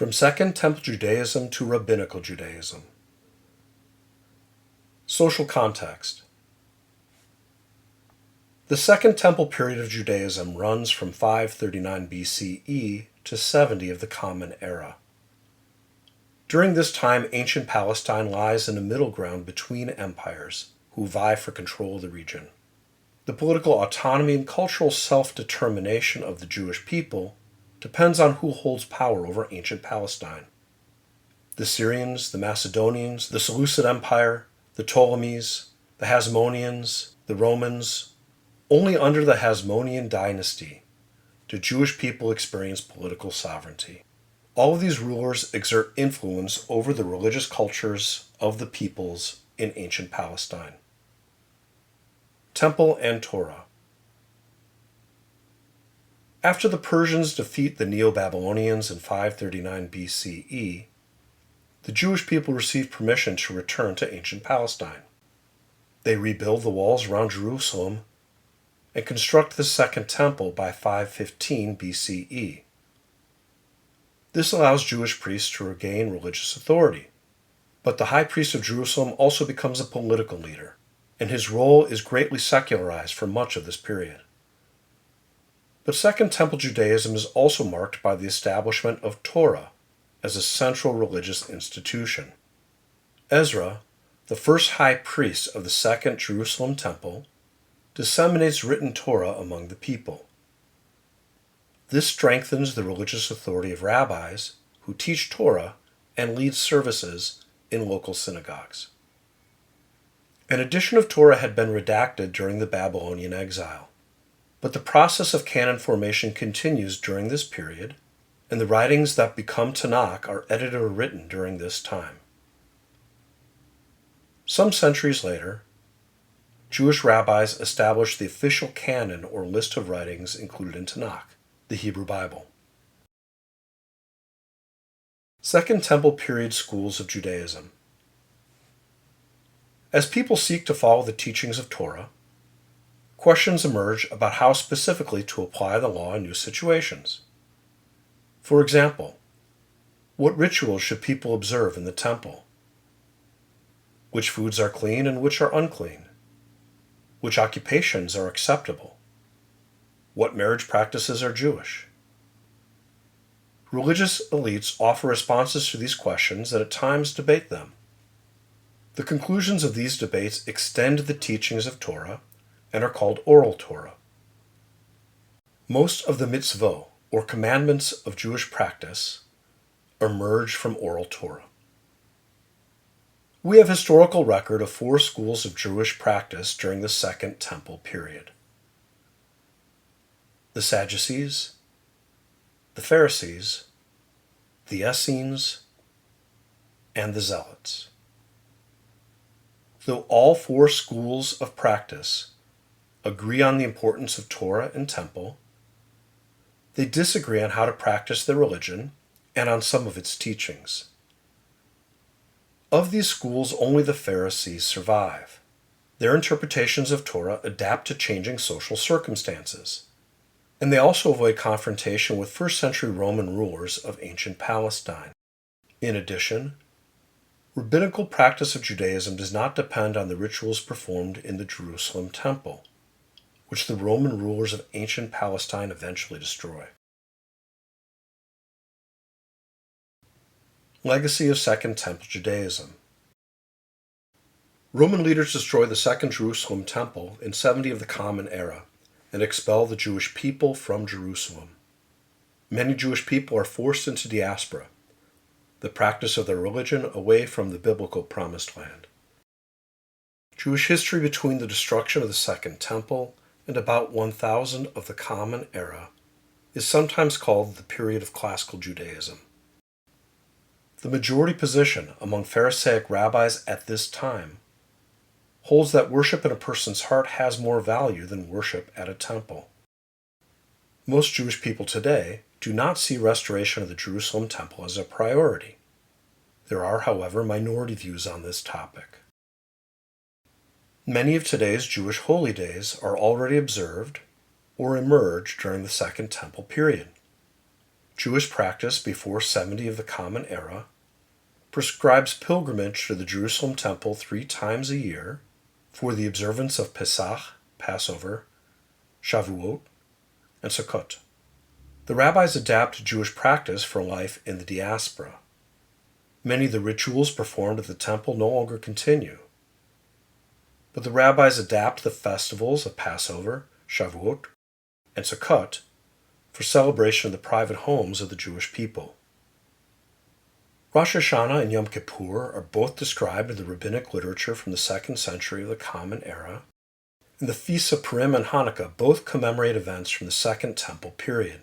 From Second Temple Judaism to Rabbinical Judaism. Social context. The Second Temple period of Judaism runs from 539 BCE to 70 of the Common Era. During this time, ancient Palestine lies in a middle ground between empires who vie for control of the region. The political autonomy and cultural self-determination of the Jewish people depends on who holds power over ancient Palestine. The Syrians, the Macedonians, the Seleucid Empire, the Ptolemies, the Hasmoneans, the Romans. Only under the Hasmonean dynasty did Jewish people experience political sovereignty. All of these rulers exert influence over the religious cultures of the peoples in ancient Palestine. Temple and Torah. After the Persians defeat the Neo-Babylonians in 539 BCE, the Jewish people received permission to return to ancient Palestine. They rebuild the walls around Jerusalem and construct the Second Temple by 515 BCE. This allows Jewish priests to regain religious authority, but the high priest of Jerusalem also becomes a political leader, and his role is greatly secularized for much of this period. But Second Temple Judaism is also marked by the establishment of Torah as a central religious institution. Ezra, the first high priest of the Second Jerusalem Temple, disseminates written Torah among the people. This strengthens the religious authority of rabbis who teach Torah and lead services in local synagogues. An edition of Torah had been redacted during the Babylonian exile, but the process of canon formation continues during this period, and the writings that become Tanakh are edited or written during this time. Some centuries later, Jewish rabbis established the official canon or list of writings included in Tanakh, the Hebrew Bible. Second Temple period schools of Judaism. As people seek to follow the teachings of Torah, questions emerge about how specifically to apply the law in new situations. For example, what rituals should people observe in the temple? Which foods are clean and which are unclean? Which occupations are acceptable? What marriage practices are Jewish? Religious elites offer responses to these questions and at times debate them. The conclusions of these debates extend the teachings of Torah and are called oral Torah. Most of the mitzvot, or commandments of Jewish practice, emerge from oral Torah. We have historical record of 4 schools of Jewish practice during the Second Temple period: the Sadducees, the Pharisees, the Essenes, and the Zealots. Though all 4 schools of practice agree on the importance of Torah and temple, they disagree on how to practice their religion and on some of its teachings. Of these schools, only the Pharisees survive. Their interpretations of Torah adapt to changing social circumstances, and they also avoid confrontation with first-century Roman rulers of ancient Palestine. In addition, rabbinical practice of Judaism does not depend on the rituals performed in the Jerusalem temple, which the Roman rulers of ancient Palestine eventually destroy. Legacy of Second Temple Judaism. Roman leaders destroy the Second Jerusalem Temple in 70 of the Common Era and expel the Jewish people from Jerusalem. Many Jewish people are forced into diaspora, the practice of their religion away from the biblical Promised Land. Jewish history between the destruction of the Second Temple and about 1000 of the Common Era is sometimes called the period of Classical Judaism. The majority position among Pharisaic rabbis at this time holds that worship in a person's heart has more value than worship at a temple. Most Jewish people today do not see restoration of the Jerusalem temple as a priority. There are, however, minority views on this topic. Many of today's Jewish holy days are already observed or emerged during the Second Temple period. Jewish practice before 70 of the Common Era prescribes pilgrimage to the Jerusalem temple 3 times a year for the observance of Pesach, Passover, Shavuot, and Sukkot. The rabbis adapt Jewish practice for life in the diaspora. Many of the rituals performed at the temple no longer continue, but the rabbis adapt the festivals of Passover, Shavuot, and Sukkot for celebration in the private homes of the Jewish people. Rosh Hashanah and Yom Kippur are both described in the rabbinic literature from the 2nd century of the Common Era, and the feasts of Purim and Hanukkah both commemorate events from the Second Temple period.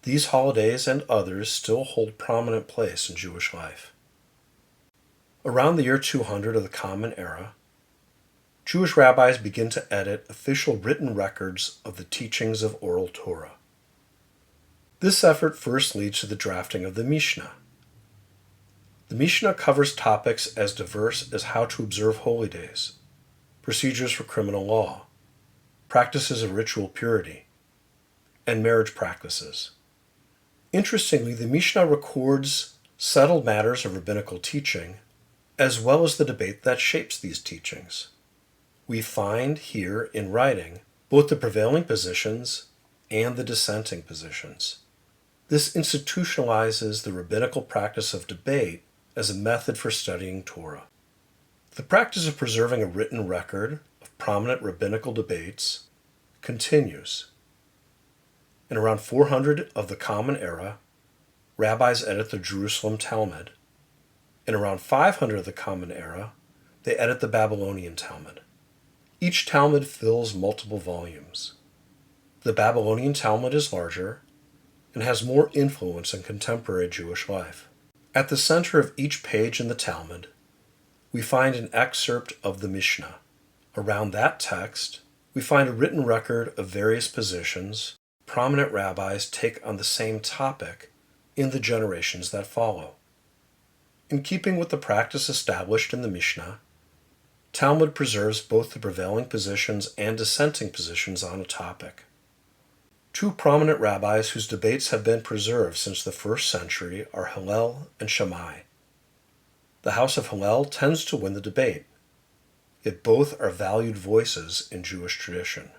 These holidays and others still hold prominent place in Jewish life. Around the year 200 of the Common Era, Jewish rabbis begin to edit official written records of the teachings of oral Torah. This effort first leads to the drafting of the Mishnah. The Mishnah covers topics as diverse as how to observe holy days, procedures for criminal law, practices of ritual purity, and marriage practices. Interestingly, the Mishnah records settled matters of rabbinical teaching, as well as the debate that shapes these teachings. We find here in writing both the prevailing positions and the dissenting positions. This institutionalizes the rabbinical practice of debate as a method for studying Torah. The practice of preserving a written record of prominent rabbinical debates continues. In around 400 of the Common Era, rabbis edit the Jerusalem Talmud. In around 500 of the Common Era, they edit the Babylonian Talmud. Each Talmud fills multiple volumes. The Babylonian Talmud is larger and has more influence in contemporary Jewish life. At the center of each page in the Talmud, we find an excerpt of the Mishnah. Around that text, we find a written record of various positions prominent rabbis take on the same topic in the generations that follow. In keeping with the practice established in the Mishnah, Talmud preserves both the prevailing positions and dissenting positions on a topic. 2 prominent rabbis whose debates have been preserved since the 1st century are Hillel and Shammai. The house of Hillel tends to win the debate, yet both are valued voices in Jewish tradition.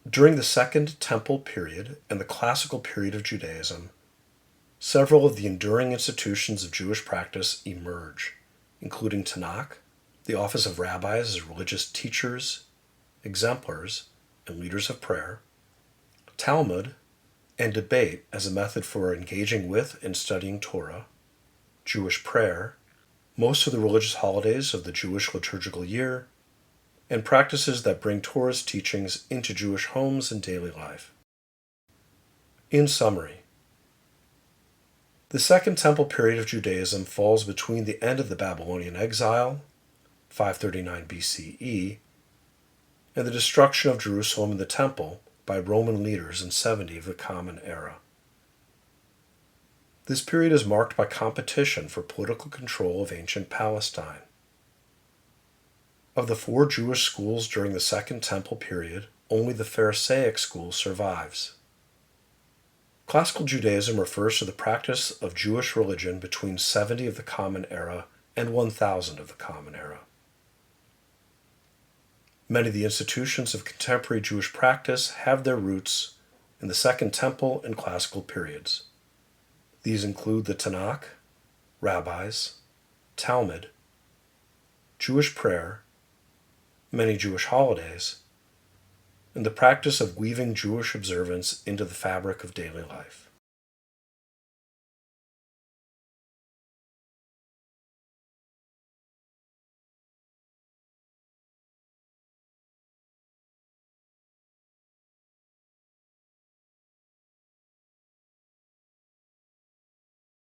During the Second Temple period and the Classical period of Judaism, several of the enduring institutions of Jewish practice emerge, including Tanakh, the office of rabbis as religious teachers, exemplars, and leaders of prayer, Talmud, and debate as a method for engaging with and studying Torah, Jewish prayer, most of the religious holidays of the Jewish liturgical year, and practices that bring Torah's teachings into Jewish homes and daily life. In summary, the Second Temple period of Judaism falls between the end of the Babylonian exile, 539 BCE, and the destruction of Jerusalem and the Temple by Roman leaders in 70 of the Common Era. This period is marked by competition for political control of ancient Palestine. Of the 4 Jewish schools during the Second Temple period, only the Pharisaic school survives. Classical Judaism refers to the practice of Jewish religion between 70 of the Common Era and 1000 of the Common Era. Many of the institutions of contemporary Jewish practice have their roots in the Second Temple and Classical periods. These include the Tanakh, rabbis, Talmud, Jewish prayer, many Jewish holidays, and the practice of weaving Jewish observance into the fabric of daily life.